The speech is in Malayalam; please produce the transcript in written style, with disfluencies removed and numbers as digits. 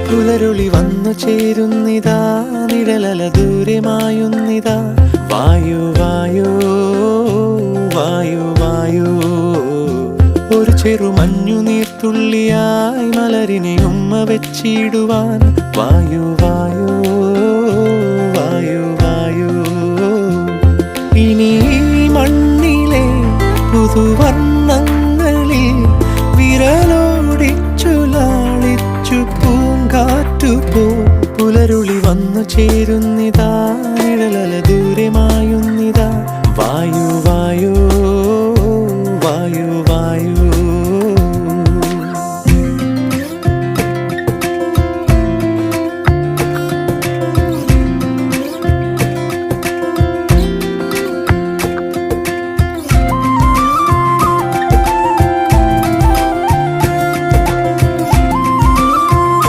പുലരുളി വന്നു ചേരുന്നിതാ, നിഴലല ദൂരെ മായുന്നിതാ. വായു വായു വായു വായു, ഒരു ചെറു മഞ്ഞു നീർത്തുള്ളിയായി മലരിനെ ഉമ്മ വെച്ചിടുവാൻ. വായു വായു വായു വായു, ഇനി മണ്ണിലെ പുതുവർണ്ണങ്ങളിൽ വിരലോടിച്ചു ലാളിച്ചു പൂങ്കാറ്റു പോ. പുലരുളി വന്നു ചേരുന്നിതാ,